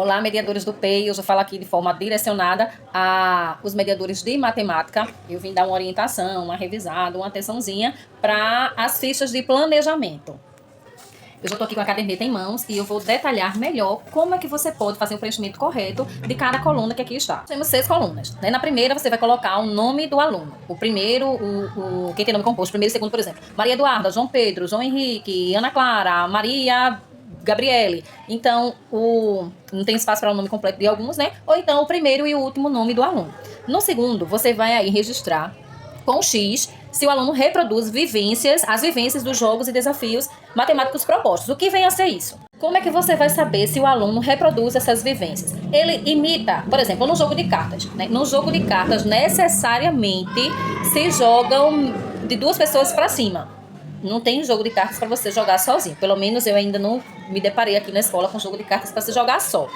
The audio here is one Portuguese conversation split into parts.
Olá, mediadores do PEI. Hoje eu falo aqui de forma direcionada a os mediadores de matemática. Eu vim dar uma orientação, uma revisada, uma atençãozinha para as fichas de planejamento. Eu já estou aqui com a caderneta em mãos e eu vou detalhar melhor como é que você pode fazer o preenchimento correto de cada coluna que aqui está. Temos 6 colunas, né? Na primeira você vai colocar o nome do aluno. O primeiro, quem tem nome composto, primeiro e segundo, por exemplo. Maria Eduarda, João Pedro, João Henrique, Ana Clara, Maria Gabriele. Então, não tem espaço para o nome completo de alguns, né? Ou então o primeiro e o último nome do aluno. No segundo, você vai aí registrar com X se o aluno reproduz as vivências dos jogos e desafios matemáticos propostos. O que vem a ser isso? Como é que você vai saber se o aluno reproduz essas vivências? Ele imita, por exemplo, no jogo de cartas, né? No jogo de cartas, necessariamente se jogam de 2 pessoas para cima. Não tem jogo de cartas para você jogar sozinho. Pelo menos eu ainda não me deparei aqui na escola com jogo de cartas para se jogar só.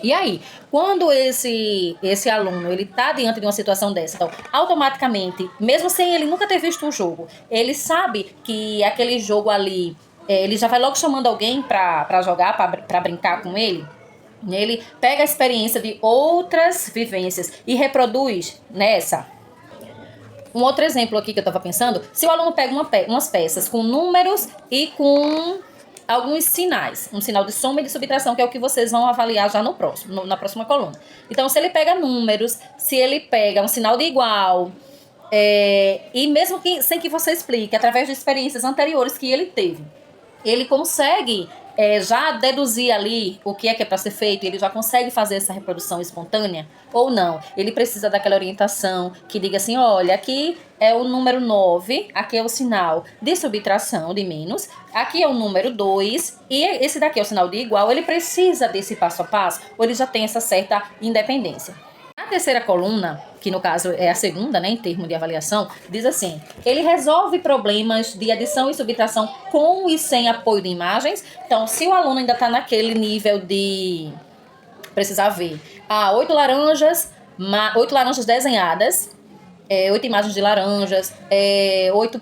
E aí, quando esse aluno ele está diante de uma situação dessa, então, automaticamente, mesmo sem ele nunca ter visto o jogo, ele sabe que aquele jogo ali, ele já vai logo chamando alguém para jogar, para brincar com ele. Ele pega a experiência de outras vivências e reproduz nessa. Um outro exemplo aqui que eu estava pensando, se o aluno pega umas peças com números e com alguns sinais, um sinal de soma e de subtração, que é o que vocês vão avaliar já na próxima coluna. Então, se ele pega números, se ele pega um sinal de igual, e mesmo que sem que você explique, através de experiências anteriores que ele teve, ele consegue já deduzir ali o que é para ser feito, ele já consegue fazer essa reprodução espontânea ou não. Ele precisa daquela orientação que diga assim, olha, aqui é o número 9, aqui é o sinal de subtração, de menos, aqui é o número 2 e esse daqui é o sinal de igual. Ele precisa desse passo a passo ou ele já tem essa certa independência. A terceira coluna, que no caso é a segunda, né, em termos de avaliação, diz assim, ele resolve problemas de adição e subtração com e sem apoio de imagens. Então, se o aluno ainda está naquele nível de precisar ver 8 laranjas desenhadas, 8 imagens de laranjas, 8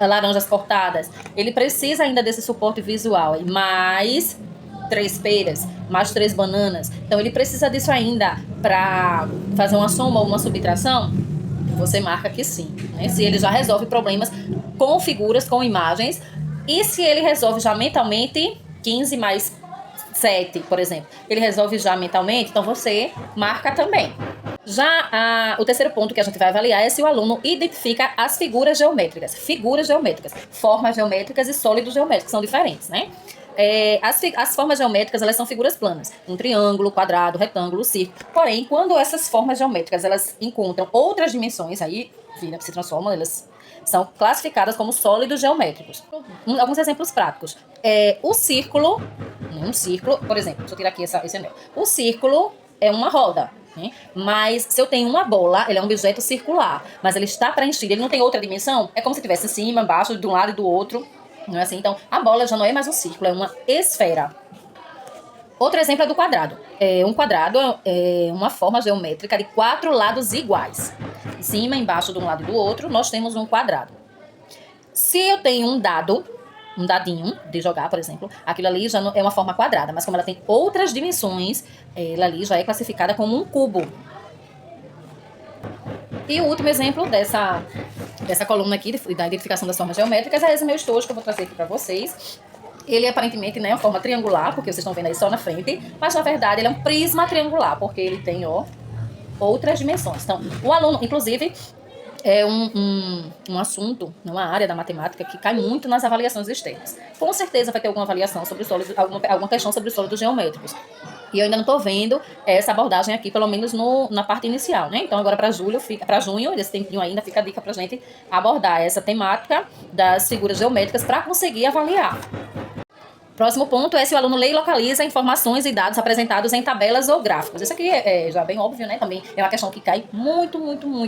laranjas cortadas, ele precisa ainda desse suporte visual, mais 3 peras, mais 3 bananas. Então, ele precisa disso ainda para fazer uma soma ou uma subtração. Você marca que sim, né? Se ele já resolve problemas com figuras, com imagens. E se ele resolve já mentalmente 15 mais 7, por exemplo. Ele resolve já mentalmente, então você marca também. Já o terceiro ponto que a gente vai avaliar é se o aluno identifica as figuras geométricas. Figuras geométricas, formas geométricas e sólidos geométricos são diferentes, né? As formas geométricas, elas são figuras planas, um triângulo, quadrado, retângulo, círculo. Porém, quando essas formas geométricas elas encontram outras dimensões, aí se transformam, elas são classificadas como sólidos geométricos. Alguns exemplos práticos. Um círculo, por exemplo, deixa eu tirar aqui esse anel. O círculo é uma roda, né? Mas se eu tenho uma bola, ele é um objeto circular, mas ele está preenchido, ele não tem outra dimensão, é como se tivesse em cima, embaixo, de um lado e do outro. Não é assim? Então, a bola já não é mais um círculo, é uma esfera. Outro exemplo é do quadrado. Um quadrado é uma forma geométrica de 4 lados iguais. Em cima, embaixo, de um lado e do outro, nós temos um quadrado. Se eu tenho um dadinho de jogar, por exemplo, aquilo ali já não é uma forma quadrada, mas como ela tem outras dimensões, ela ali já é classificada como um cubo. E o último exemplo dessa coluna aqui, da identificação das formas geométricas, é esse meu estojo que eu vou trazer aqui para vocês. Ele aparentemente, né, é uma forma triangular, porque vocês estão vendo aí só na frente, mas na verdade ele é um prisma triangular, porque ele tem, outras dimensões. Então, o aluno, inclusive, é um assunto, uma área da matemática que cai muito nas avaliações externas. Com certeza vai ter alguma avaliação sobre os sólidos, alguma questão sobre os sólidos geométricos. E eu ainda não estou vendo essa abordagem aqui, pelo menos na parte inicial, né? Então, agora para junho, desse tempinho ainda, fica a dica para a gente abordar essa temática das figuras geométricas para conseguir avaliar. Próximo ponto é se o aluno lê e localiza informações e dados apresentados em tabelas ou gráficos. Isso aqui é já bem óbvio, né? Também é uma questão que cai muito,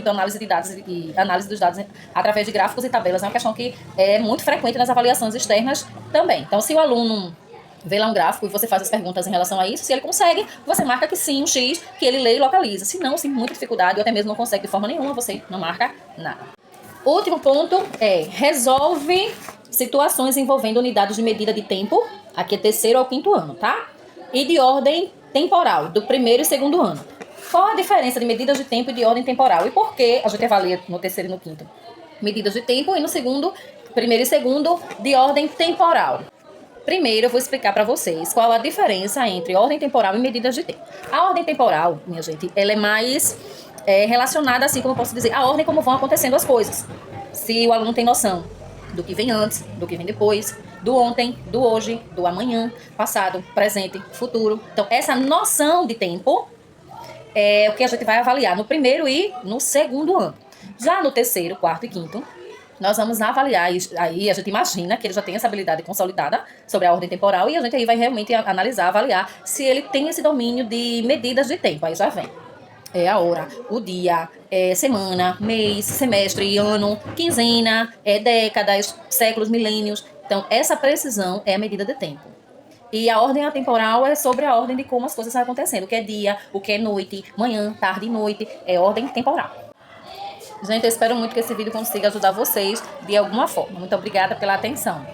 análise de dados e análise dos dados através de gráficos e tabelas. É uma questão que é muito frequente nas avaliações externas também. Então, se o aluno vê lá um gráfico e você faz as perguntas em relação a isso, se ele consegue, você marca que sim, um X, que ele lê e localiza. Se não, se muita dificuldade ou até mesmo não consegue de forma nenhuma, você não marca nada. O último ponto é resolve situações envolvendo unidades de medida de tempo. Aqui é terceiro ao quinto ano, tá? e de ordem temporal, do primeiro e segundo ano. Qual a diferença de medidas de tempo e de ordem temporal? E por que a gente avalia no terceiro e no quinto? Medidas de tempo e no segundo, primeiro e segundo, de ordem temporal. Primeiro, eu vou explicar para vocês qual a diferença entre ordem temporal e medidas de tempo. A ordem temporal, minha gente, ela é mais relacionada, assim como eu posso dizer, a ordem como vão acontecendo as coisas. Se o aluno tem noção do que vem antes, do que vem depois, do ontem, do hoje, do amanhã, passado, presente, futuro. Então, essa noção de tempo é o que a gente vai avaliar no primeiro e no segundo ano. Já no terceiro, quarto e quinto, nós vamos avaliar, aí a gente imagina que ele já tem essa habilidade consolidada sobre a ordem temporal e a gente aí vai realmente analisar, avaliar se ele tem esse domínio de medidas de tempo. Aí já vem a hora, o dia, semana, mês, semestre, ano, quinzena, décadas, séculos, milênios. Então, essa precisão é a medida de tempo. E a ordem atemporal é sobre a ordem de como as coisas estão acontecendo. O que é dia, o que é noite, manhã, tarde e noite. É ordem temporal. Gente, eu espero muito que esse vídeo consiga ajudar vocês de alguma forma. Muito obrigada pela atenção.